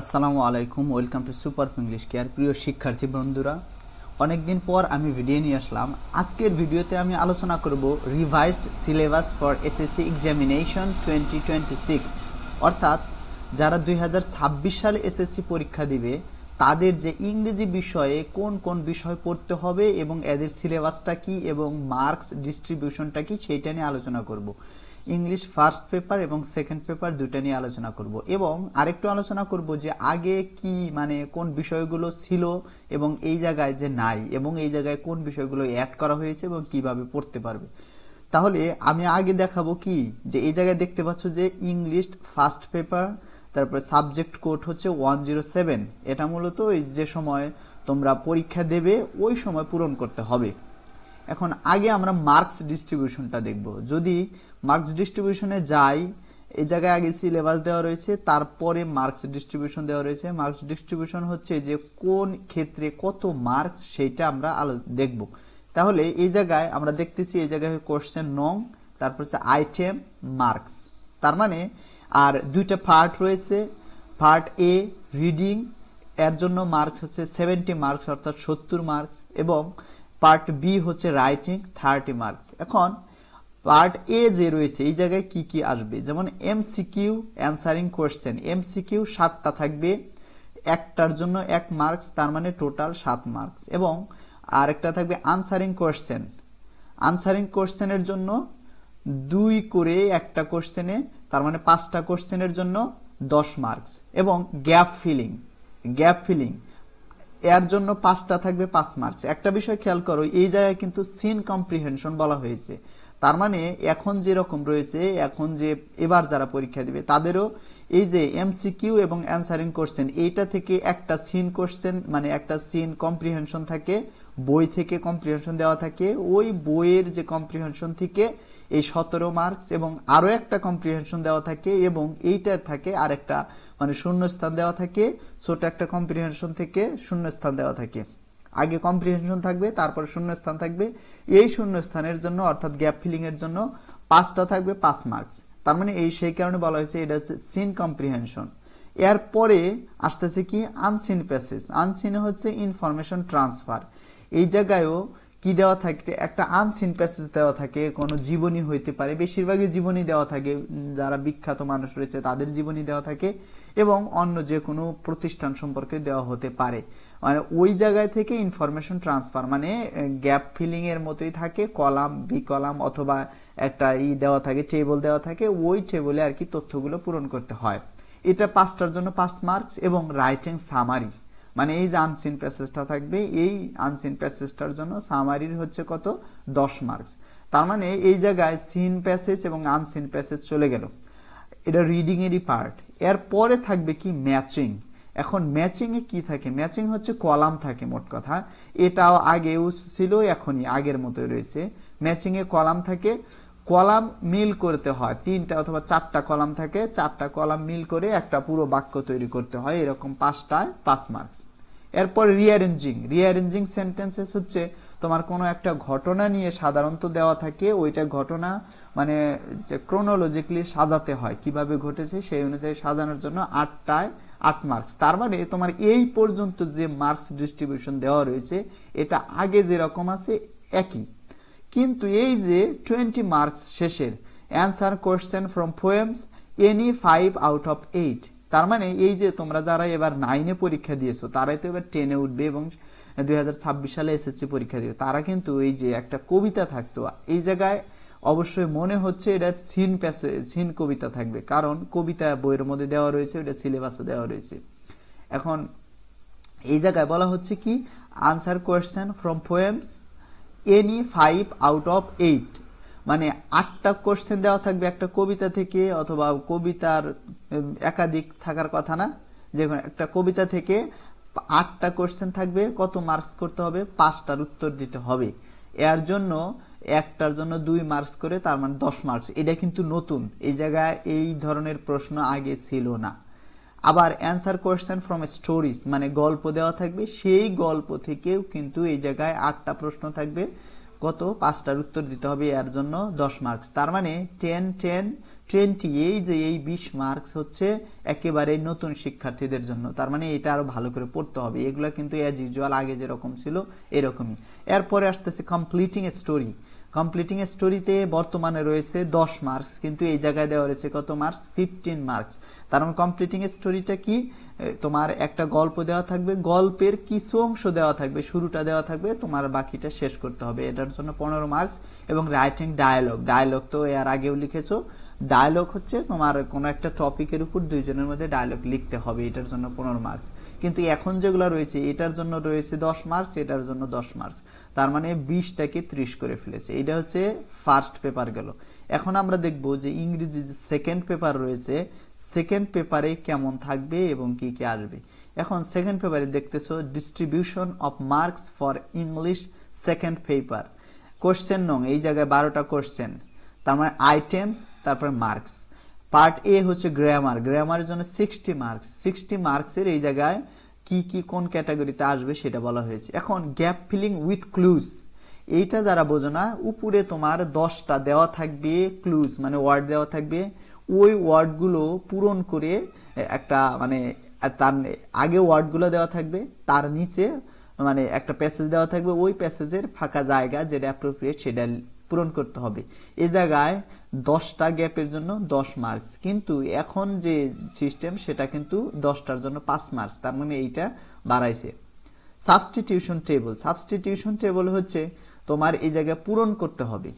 আসসালামু আলাইকুম, welcome to super English care. প্রিয় শিক্ষার্থী বন্ধুরা, অনেকদিন পর আমি ভিডিও নিয়ে আসলাম। আজকের ভিডিওতে আমি আলোচনা করব revised syllabus for SSC examination 2026, অর্থাৎ যারা 2026 সালে এসএসসি পরীক্ষা দিবে তাদের যে ইংরেজি বিষয়ে কোন কোন বিষয় পড়তে হবে এবং এদের সিলেবাসটা কি এবং মার্কস ডিস্ট্রিবিউশনটা কি সেইটা নিয়ে আলোচনা করব। ইংলিশ ফার্স্ট পেপার এবং সেকেন্ড পেপার দুটো নিয়ে আলোচনা করব এবং আরেকটু আলোচনা করব যে আগে কি কোন বিষয়গুলো ছিল এবং এই জায়গায় যে নাই এবং এই জায়গায় কোন বিষয়গুলো অ্যাড করা হয়েছে এবং কিভাবে পড়তে পারবে। তাহলে আমি আগে দেখাবো কি যে এই জায়গায় দেখতে পাচ্ছ যে ইংলিশ ফার্স্ট পেপার, তারপরে সাবজেক্ট কোড হচ্ছে 107। এটা মূলত এই যে সময় তোমরা পরীক্ষা দেবে ওই সময় পূরণ করতে হবে। এখন আগে আমরা মার্কস ডিস্ট্রিবিউশনটা দেখব। যদি মার্কস ডিস্ট্রিবিউশনে যাই, এই জায়গায় আগে সিলেবাস দেওয়া রয়েছে, তারপরে মার্কস ডিস্ট্রিবিউশন দেওয়া রয়েছে। মার্কস ডিস্ট্রিবিউশন হচ্ছে যে কোন ক্ষেত্রে কত মার্কস সেইটা আমরা দেখব। তাহলে এই জায়গায় আমরা দেখতেছি এই জায়গায় কোশ্চেন নং, তারপর হচ্ছে আইটেম, মার্কস। তার মানে আর দুইটা পার্ট রয়েছে। পার্ট এ রিডিং, এর জন্য মার্কস হচ্ছে 70 মার্কস অর্থাৎ 70 মার্কস, এবং পার্ট বি হচ্ছে রাইটিং 30 মার্কস। এখন পার্ট এ যে রয়েছে এই জায়গায় কি কি আসবে, যেমন এমসিকিউ অ্যানসারিং কোশ্চেন। এমসিকিউ 7টা থাকবে, একটার জন্য 1 মার্কস, তার মানে টোটাল 7 মার্কস। এবং আরেকটা থাকবে আনসারিং কোশ্চেন। আনসারিং কোশ্চেনের জন্য 2 করে একটা কোশ্চেনে, তার মানে 5টা কোশ্চেনের জন্য 10 মার্কস। এবং গ্যাপ ফিলিং, গ্যাপ ফিলিং এর জন্য 5টা থাকবে 5 মার্কস। একটা বিষয় খেয়াল করো, এই জায়গায় কিন্তু সিন কম্প্রিহেনশন বলা হয়েছে। তার মানে এখন যে রকম রয়েছে, এখন যে এবার যারা পরীক্ষা দিবে তাদেরও এই যে এমসিকিউ এবং অ্যানসারিং কোশ্চেন, এইটা থেকে একটা সিন কোশ্চেন মানে একটা সিন কম্প্রিহেনশন থাকে, বই থেকে কম্প্রিহেনশন দেওয়া থাকে, ওই বইয়ের যে কম্প্রিহেনশন থেকে এই 17 মার্কস, এবং আরো একটা কম্প্রিহেনশন দেওয়া থাকে, এবং এইটা থাকে আরেকটা শূন্যস্থান দেওয়া থাকে, ছোট একটা কম্প্রিহেনশন থেকে শূন্যস্থান দেওয়া থাকে। আগে কম্প্রিহেনশন থাকবে, তারপর শূন্যস্থান থাকবে। এই শূন্যস্থানের জন্য অর্থাৎ গ্যাপ ফিলিং এর জন্য 5টা থাকবে 5 মার্কস। তার মানে সেই কারণে বলা হয়েছে এটা হচ্ছে সিন কম্প্রিহেনশন। এরপরে আসতেছে কি আনসিন প্যাসেজ। আনসিনে হচ্ছে ইনফরমেশন ট্রান্সফার। এই জায়গায়ও কি দেওয়া থাকে, একটা আনসিন প্যাসেজ দেওয়া থাকে, কোনো জীবনী হইতে পারে, বেশিরভাগই জীবনী দেওয়া থাকে, যারা বিখ্যাত মানুষ রয়েছে তাদের জীবনী দেওয়া থাকে, এবং অন্য যে কোনো প্রতিষ্ঠান সম্পর্কে দেওয়া হতে পারে। মানে ওই জায়গায় থেকে ইনফরমেশন ট্রান্সফার, মানে গ্যাপ ফিলিং এর মতোই থাকে, কলাম বি কলাম অথবা একটা দেওয়া থাকে, টেবল দেওয়া থাকে, ওই টেবলে আর কি তথ্যগুলো পূরণ করতে হয়। এটা 5টার জন্য 5 মার্কস। এবং রাইটিং সামারি, মানে এই যে আনসিন প্যাসেজটা থাকবে, এই আনসিন প্যাসেজটার জন্য সামারির হচ্ছে কত 10 মার্কস। তার মানে এই জায়গায় সিন প্যাসেজ এবং আনসিন প্যাসেজ চলে গেল, এটা রিডিং এরই পার্ট। এর পরে থাকবে কি ম্যাচিং। এখন ম্যাচিং এ কি থাকে, ম্যাচিং হচ্ছে কলাম থাকে মোট কথা, এটাও আগেও ছিল এখনই আগের মতোই রয়েছে। ম্যাচিং এ কলাম থাকে, কলাম মিল করতে হয়, 3টা অথবা 4টা কলাম থাকে, 4টা কলাম মিল করে একটা পুরো বাক্য তৈরি করতে হয়, এরকম 5টায় 5 মার্কস। এরপর রিঅ্যারেঞ্জিং। রিঅ্যারেঞ্জিং সেন্টেন্সেস হচ্ছে তোমার কোনো একটা ঘটনা নিয়ে সাধারণত দেওয়া থাকে, ওইটা ঘটনা ক্রোনোলজিক্যালি সাজাতে হয়, কিভাবে ঘটেছে সেই অনুযায়ী সাজানোর জন্য 8টায় 8 মার্কস। তার মানে তোমার এই পর্যন্ত যে মার্কস ডিস্ট্রিবিউশন দেওয়া রয়েছে এটা আগে যেরকম আছে একই, কিন্তু এই যে 20 মার্কস শেষের answer question from poems any 5 out of 8। তার মানে এই যে তোমরা যারা এবার 9-এ পরীক্ষা দিয়েছো তারাই তো এবার 10-এ উঠবে এবং 2026 সালে এসএসসি পরীক্ষা দিবে, তারা কিন্তু এই যে একটা কবিতা থাকতো, এই জায়গায় অবশ্যই মনে হচ্ছে এটা সিন প্যাসেজ, সিন কবিতা থাকবে, কারণ কবিতা বইয়ের মধ্যে দেওয়া রয়েছে, এটা সিলেবাসে দেওয়া রয়েছে। এখন এই জায়গায় বলা হচ্ছে কি answer question from poems any 5 out of 8, মানে 8টা কোশ্চেন দেওয়া থাকবে একটা কবিতা থেকে, অথবা কবিতার একাধিক থাকার কথা না, যে একটা কবিতা থেকে 8টা কোশ্চেন থাকবে, কত মার্কস করতে হবে, 5টার উত্তর দিতে হবে। এর জন্য একটার জন্য 2 মার্কস করে, তার মানে 10 মার্কস। এটা কিন্তু নতুন, এই জায়গায় এই ধরনের প্রশ্ন আগে ছিল না। আবার অ্যান্সার কোয়েশ্চেন ফ্রম স্টোরিজ, মানে গল্প দেওয়া থাকবে, সেই গল্প থেকেও কিন্তু এই জায়গায় 8টা প্রশ্ন থাকবে, কত 5টার উত্তর দিতে হবে, এর জন্য 10 মার্কস। তার মানে 10 10 20, এই যে এই 20 মার্কস হচ্ছে একেবারে নতুন শিক্ষার্থীদের জন্য। তার মানে এটা আরো ভালো করে পড়তে হবে, এগুলা কিন্তু অ্যাজ ইউজুয়াল আগে যেরকম ছিল এরকমই। এরপরে আসতেছে কমপ্লিটিং এ স্টোরি। কমপ্লিটিং এ স্টোরিতে বর্তমানে রয়েছে 10 মার্কস, কিন্তু এই জায়গায় দেওয়া রয়েছে কত মার্কস, 15 মার্কস। তার মানে কমপ্লিটিং এ স্টোরিটা কি, তোমার একটা গল্প দেওয়া থাকবে, গল্পের কিছু অংশ দেওয়া থাকবে, শুরুটা দেওয়া থাকবে, তোমার বাকিটা শেষ করতে হবে, এটার জন্য 15 মার্কস। এবং রাইটিং ডায়ালগ, ডায়ালগ তো এর আগেও লিখেছো, ডায়ালগ হচ্ছে তোমার কোনো একটা টপিকের উপর দুইজনের মধ্যে ডায়ালগ লিখতে হবে, এটার জন্য 15 মার্কস। কিন্তু এখন যেগুলো রয়েছে এটার জন্য রয়েছে 10 মার্কস, এটার জন্য 10 মার্কস। তার মানে 20টাকে 30 করে ফেলেছে। এটা হচ্ছে ফার্স্ট পেপার গেল। এখন আমরা দেখব যে ইংরেজি যে সেকেন্ড পেপার রয়েছে, সেকেন্ড পেপারে কেমন থাকবে এবং কি কি আসবে। এখন সেকেন্ড পেপারে দেখতেছো distribution of marks for English second paper. Question নং, এই জায়গায় 12টা কোশ্চেন, তার মানে আইটেমস, তারপর মার্কস। পার্ট এ হচ্ছে গ্রামার, গ্রামারের জন্য 60 মার্কস। 60 মার্কসের এই জায়গায় কি কি কোন ক্যাটাগরিতে আসবে সেটা বলা হয়েছে। এখন গ্যাপ ফিলিং উইথ ক্লুজ, এইটা যারা বোঝো না, উপরে তোমার 10টা দেওয়া থাকবে ক্লুজ, মানে ওয়ার্ড দেওয়া থাকবে, ওই ওয়ার্ডগুলো পূরণ করে একটা মানে তার আগে ওয়ার্ডগুলো দেওয়া থাকবে, তার নিচে মানে একটা প্যাসেজ দেওয়া থাকবে, ওই প্যাসেজের ফাঁকা জায়গা যেটা অ্যাপ্রোপ্রিয়েট সেটা পূরণ করতে হবে। এই জায়গায় 10টা গ্যাপের জন্য 10 মার্কস, কিন্তু এখন যে সিস্টেম সেটা কিন্তু 10টার জন্য 5 মার্কস, তার মানে এইটা বাড়াইছে। সাবস্টিটিউশন টেবল, সাবস্টিটিউশন টেবল হচ্ছে তোমার এই জায়গায় পূরণ করতে হবে,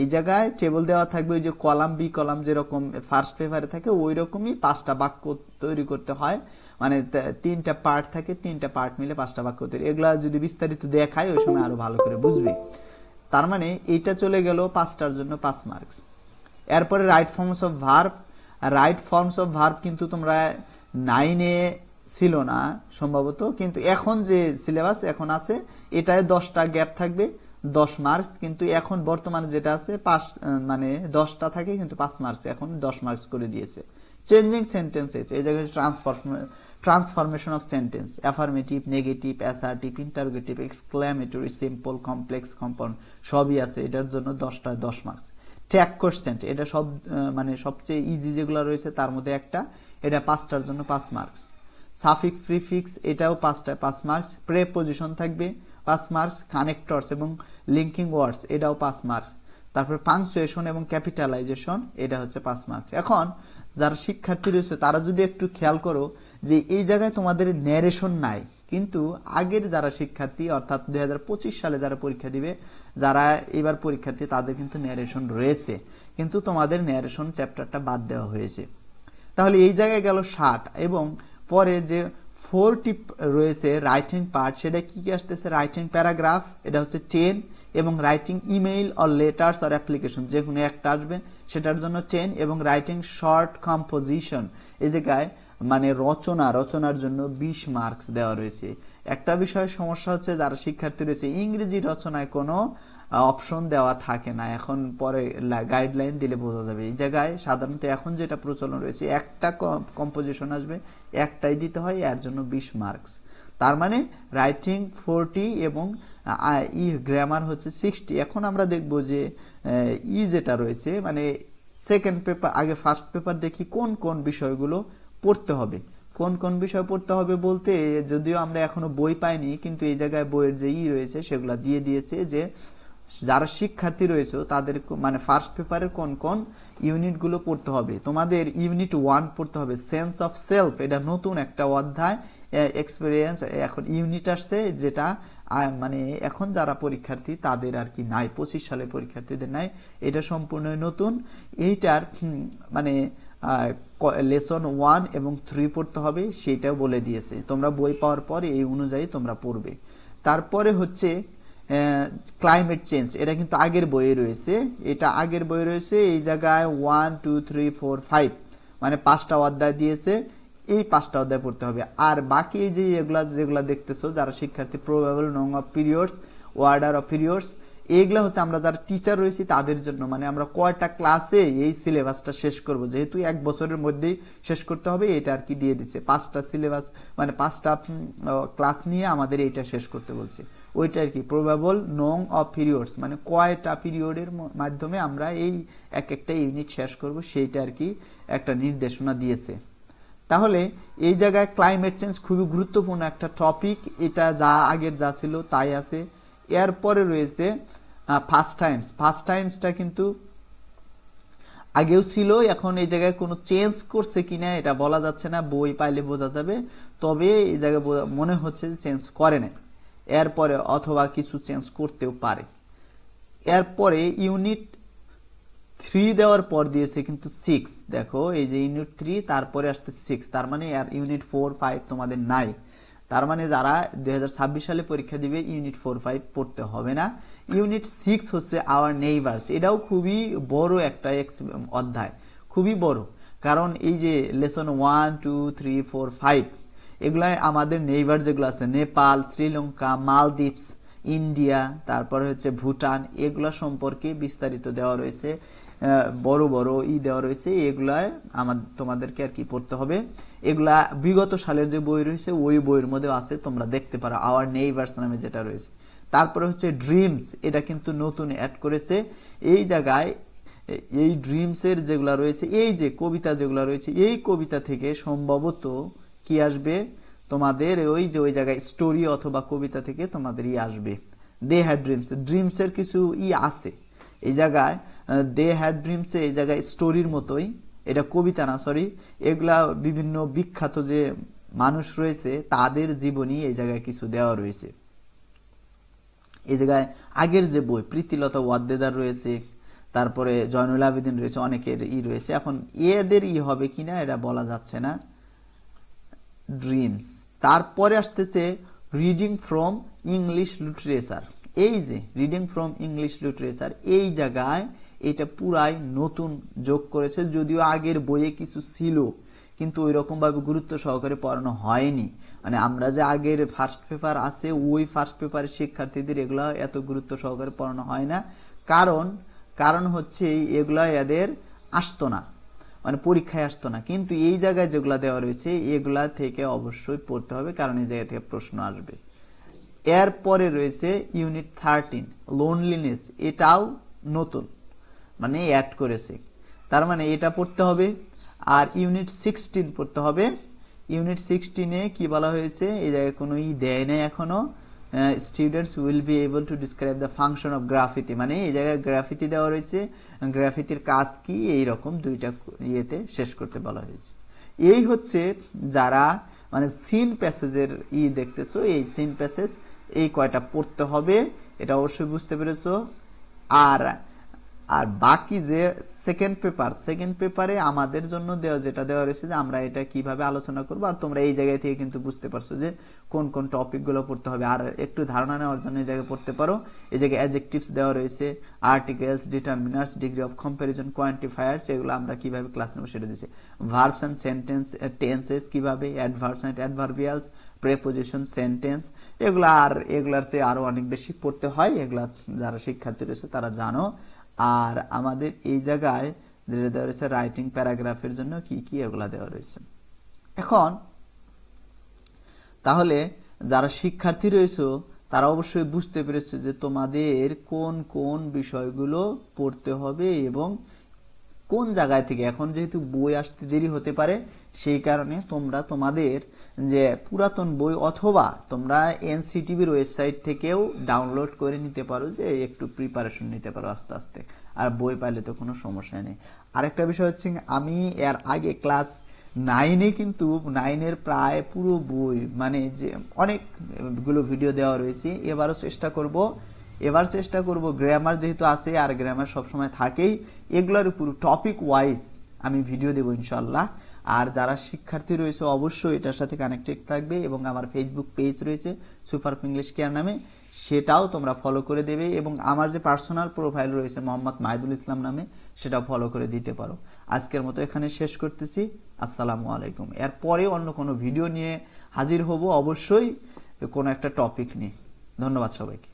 এই জায়গায় টেবল দেওয়া থাকবে, ওই যে কলাম বি কলাম যেরকম ফার্স্ট পেপারে থাকে ওই রকমই 5টা বাক্য তৈরি করতে হয়, মানে 3টা পার্ট থাকে, 3টা পার্ট মিলে 5টা বাক্য তৈরি। এগুলা যদি বিস্তারিত দেখায় ওই সময় আরো ভালো করে বুঝবে। তার মানে এইটা চলে গেল 5টার জন্য 5 মার্কস। এরপরে right forms of verb, right forms of verb কিন্তু তোমরা 9-এ ছিল না সম্ভবত, কিন্তু এখন যে সিলেবাস এখন আছে এটায় 10টা গ্যাপ থাকবে, 10 মার্কস। কিন্তু এখন বর্তমানে যেটা আছে 5 মানে 10টা থাকে কিন্তু 5 মার্কস, এখন 10 মার্কস করে দিয়েছে। চেঞ্জিং সেন্টেন্সেস, এই জায়গায় transformation of sentence, affirmative, negative, assertive, interrogative, exclamatory, simple, complex, compound সবই আছে, এটার জন্য 10টা 10 মার্কস। ট্যাগ কোশ্চেন, এটা সব মানে সবচেয়ে ইজি যেগুলো রয়েছে তার মধ্যে একটা, এটা 5টার জন্য 5 মার্কস। সাফিক্স প্রিফিক্স, এটাও 5টায় 5 মার্কস। প্রেপোজিশন থাকবে 5 মার্কস। কানেক্টরস এবং লিঙ্কিং ওয়ার্ডস, এটাও 5 মার্কস। তারপর পাংচুয়েশন এবং ক্যাপিটালাইজেশন, এটা হচ্ছে 5 মার্কস। এখন যারা শিক্ষার্থী রয়েছে তারা যদি একটু খেয়াল করো যে এই জায়গায় তোমাদের ন্যারেশন নাই, কিন্তু আগের যারা শিক্ষার্থী অর্থাৎ 2025 সালে যারা পরীক্ষা দিবে, যারা এবার পরীক্ষার্থী, তাদের কিন্তু ন্যারেশন রয়েছে, কিন্তু তোমাদের ন্যারেশন চ্যাপ্টারটা বাদ দেওয়া হয়েছে। তাহলে এই জায়গায় গেল 60, এবং পরে যে 4টি রয়েছে রাইটিং পার্ট, সেটা কি কি আসতেছে, রাইটিং প্যারাগ্রাফ, এটা হচ্ছে 10, এবং writing email or letters or application, যে কোনো একটা আসবে সেটার জন্য 10, এবং রাইটিং শর্ট কম্পোজিশন, এই জায়গায় মানে রচনার জন্য 20 মার্কস দেওয়া রয়েছে। একটা বিষয়ের সমস্যা হচ্ছে যারা শিক্ষার্থী রয়েছে ইংরেজি রচনায় কোনো অপশন দেওয়া থাকে না, এখন পরে গাইডলাইন দিলে বোঝা যাবে। এই জায়গায় সাধারণত এখন যেটা প্রচলন রয়েছে একটা কম্পোজিশন আসবে, একটাই দিতে হয়, এর জন্য 20 মার্কস। তার মানে রাইটিং 40 এবং গ্রামার হচ্ছে 60। এখন আমরা দেখব যে যেটা রয়েছে মানে সেকেন্ড পেপার, আগে ফার্স্ট পেপার দেখি কোন কোন বিষয়গুলো পড়তে হবে, কোন কোন বিষয় পড়তে হবে বলতে, যদিও আমরা এখনো বই পাইনি, কিন্তু এই জায়গায় বইয়ের যে রয়েছে সেগুলো দিয়ে দিয়েছে যে যারা শিক্ষার্থী রয়েছে তাদের মানে ফার্স্ট পেপারের কোন কোন ইউনিটগুলো পড়তে হবে। তোমাদের ইউনিট 1 পড়তে হবে সেন্স অফ সেলফ, এটা নতুন একটা অধ্যায়, এক্সপেরিয়েন্স এখন ইউনিট আসছে, যেটা মানে এখন যারা পরীক্ষার্থী তাদের আর কি নাই, 25 সালের পরীক্ষার্থীদের নাই, এটা সম্পূর্ণ নতুন। এইটার মানে লেসন 1 এবং 3 পড়তে হবে, সেটাও বলে দিয়েছে, তোমরা বই পাওয়ার পর এই অনুযায়ী তোমরা পড়বে। তারপরে হচ্ছে ক্লাইমেট চেঞ্জ, এটা কিন্তু আগের বইয়ে রয়েছে, এটা আগের বইয়ে রয়েছে। এই জায়গায় 1 2 3 4 5 মানে 5টা অধ্যায় দিয়েছে, এই 5টা অধ্যায় পড়তে হবে। আর বাকি যে যেগুলা দেখতেছো যারা শিক্ষার্থী, প্রবাবল নং of periods, order of periods, এইগুলা হচ্ছে আমরা যারা টিচার রয়েছি তাদের জন্য, মানে আমরা কয়টা ক্লাসে এই সিলেবাসটা শেষ করব, যেহেতু 1 বছরের মধ্যেই শেষ করতে হবে, এটা আর কি দিয়ে দিচ্ছে 5টা সিলেবাস, মানে 5টা ক্লাস নিয়ে আমাদের এইটা শেষ করতে বলছে। ওইটা আর কি প্রবাবল নং অফ পিরিয়ডস, মানে কয়টা পিরিয়ডের মাধ্যমে আমরা এই একটা ইউনিট শেষ করব, সেইটা আর কি একটা নির্দেশনা দিয়েছে। তাহলে এই জায়গায় ক্লাইমেট চেঞ্জ খুবই গুরুত্বপূর্ণ একটা টপিক, এটা যা আগের যা ছিল তাই আছে। এরপরে রয়েছে ফার্স্ট টাইমসটা কিন্তু আগেও ছিল, এখন এই জায়গায় কোনো চেঞ্জ করছে কিনা এটা বলা যাচ্ছে না, বই পাইলে বোঝা যাবে, তবে এই জায়গায় মনে হচ্ছে যে চেঞ্জ করে না, এরপরে অথবা কিছু চেঞ্জ করতেও পারে। এরপরে ইউনিট 3 দেওয়ার পর দিয়েছে কিন্তু 6, দেখো এই যে ইউনিট 3 তারপরে আসতে 6, তার মানে আর ইউনিট 4, 5 তোমাদের নাই। তার মানে যারা 2026 সালে পরীক্ষা দিবে ইউনিট 4, 5 পড়তে হবে না। ইউনিট 6 হচ্ছে আওয়ার নেইবারস, এটাও খুবই বড় একটা অধ্যায়, খুবই বড়, কারণ এই যে লেসন 1, 2, 3, 4, 5 এগুলাই আমাদের নেইবার যেগুলো আছে, নেপাল, শ্রীলঙ্কা, মালদ্বীপস, ইন্ডিয়া, তারপরে হচ্ছে ভুটান, এগুলা সম্পর্কে বিস্তারিত দেওয়া রয়েছে, বড় বড় দেওয়া রয়েছে, এগুলা তোমাদেরকে আর কি পড়তে হবে। এগুলা বিগত সালের যে বই রয়েছে ওই বইয়ের মধ্যে আছে, তোমরা দেখতে পারো, আওয়ার নেইবারস নামে যেটা রয়েছে। তারপরে হচ্ছে ড্রিমস, এটা কিন্তু নতুন অ্যাড করেছে এই জায়গায়। এই ড্রিমস এর যেগুলা রয়েছে, এই যে কবিতা যেগুলা রয়েছে, এই কবিতা থেকে সম্ভবত কি আসবে তোমাদের, ওই যে ওই জায়গায় স্টোরি অথবা কবিতা থেকে তোমাদের আসবে দে হ্যাড ড্রিমস, ড্রিমস এর কিছু আছে এই জায়গায়, দে হ্যাড ড্রিমস এই জায়গায় স্টোরির মতোই, এটা কবিতা না, সরি, এগুলা বিভিন্ন বিখ্যাত যে মানুষ রয়েছে তাদের জীবনী এই জায়গায় কিছু দেওয়া রয়েছে। এই জায়গায় আগের যে বই প্রীতিলতা ওয়াদ্দেদার রয়েছে, তারপরে জয়নুল আবেদিন রয়েছে, অনেকের রয়েছে, এখন এদের হবে কিনা এটা বলা যাচ্ছে না। ড্রিমস, তারপরে আসতেছে রিডিং ফ্রম ইংলিশ লিটারেচার, এই যে রিডিং ফ্রম ইংলিশ লিটারেচার, এই জায়গায় এটা পুরাই নতুন যোগ করেছে, যদিও আগের বইয়ে কিছু ছিল কিন্তু ওই রকম ভাবে গুরুত্ব সহকারে পড়ানো হয়নি, মানে আমরা যে আগের ফার্স্ট পেপার আছে ওই ফার্স্ট পেপারের শিক্ষার্থীদের এগুলা এত গুরুত্ব সহকারে পড়ানো হয় না, কারণ হচ্ছে এগুলা এদের আসতো না, মানে পরীক্ষায় আসতো না, কিন্তু এই জায়গায় যেগুলা দেওয়া রয়েছে এগুলা থেকে অবশ্যই পড়তে হবে, কারণ এই জায়গা থেকে প্রশ্ন আসবে। এরপরে রয়েছে ইউনিট 13 লোনলিনেস, এটাও নতুন, মানে অ্যাড করেছে, তার মানে এটা পড়তে হবে। আর ইউনিট 16 পড়তে হবে। ইউনিট 16-এ কি বলা হয়েছে, এই জায়গায় কোনো দেয় নাই এখনো, students will be able to describe the function of graffiti, মানে এই জায়গায় গ্রাফিতি দেওয়া রয়েছে, গ্রাফিতির কাজ কি এইরকম দুইটা ইয়েতে শেষ করতে বলা হয়েছে। এই হচ্ছে যারা মানে সিন প্যাসেজের দেখতেছো, এই সিন প্যাসেজ এই কয়টা পড়তে হবে, এটা অবশ্যই বুঝতে পেরেছো। আর বাকি যে সেকেন্ড পেপারে আমাদের জন্য যেটা দেওয়া রয়েছে যে আমরা এটা কিভাবে আলোচনা করবো, আর তোমরা এই জায়গায় থেকে কিন্তু বুঝতে পারছো যে কোন কোন টপিক গুলো পড়তে হবে, আর একটু ধারণা নেওয়ার জন্য এই জায়গায় পড়তে পারো। এই জায়গায় অ্যাডজেক্টিভস দেওয়া রয়েছে, articles, determiners, degree of comparison, quantifiers, এগুলো আমরা কিভাবে ক্লাস নেবো সেটা দিয়েছে। ভার্বস এন্ড সেন্টেন্স, টেন্সেস কিভাবে, adverbs and adverbials, preposition, sentence, এগুলার চেয়ে আরো অনেক বেশি পড়তে হয়, এগুলা যারা শিক্ষার্থী রয়েছে তারা জানো। আর আমাদের এই জায়গায় যেটা দেওয়া রয়েছে রাইটিং প্যারাগ্রাফের জন্য কি কি এগুলা দেওয়া রয়েছে। এখন তাহলে যারা শিক্ষার্থী রয়েছে তারা অবশ্যই বুঝতে পেরেছে যে তোমাদের কোন কোন বিষয়গুলো পড়তে হবে এবং কোন জায়গায় থেকে। এখন যেহেতু বই আসতে দেরি হতে পারে, সেই কারণে তোমরা তোমাদের যে পুরাতন বই অথবা তোমরা এনসিটিভির ওয়েবসাইট থেকেও ডাউনলোড করে নিতে পারো, যে একটু প্রিপারেশন নিতে পারো আস্তে আস্তে, আর বই পাইলে তো কোনো সমস্যা নেই। আরেকটা বিষয় হচ্ছে আমি এর আগে ক্লাস 9-এ কিন্তু 9-এর প্রায় পুরো বই, মানে যে অনেকগুলো ভিডিও দেওয়া রয়েছে, এবারও চেষ্টা করব গ্রামার যেহেতু আছে, আর গ্রামার সবসময় থাকেই, এগুলোর উপর টপিক ওয়াইজ আমি ভিডিও দেবো ইনশাল্লাহ। আর যারা শিক্ষার্থী রয়েছে অবশ্যই এটার সাথে কানেক্টেড থাকবে, এবং আমার ফেসবুক পেজ রয়েছে সুপার ইংলিশ কেয়ার নামে, সেটাও তোমরা ফলো করে দেবে, এবং আমার যে পার্সোনাল প্রোফাইল রয়েছে মোহাম্মদ মাহিদুল ইসলাম নামে, সেটাও ফলো করে দিতে পারো। আজকের মতো এখানে শেষ করতেছি, আসসালামু আলাইকুম। এরপরে অন্য কোনো ভিডিও নিয়ে হাজির হব অবশ্যই, কোনো একটা টপিক নিয়ে। ধন্যবাদ সবাইকে।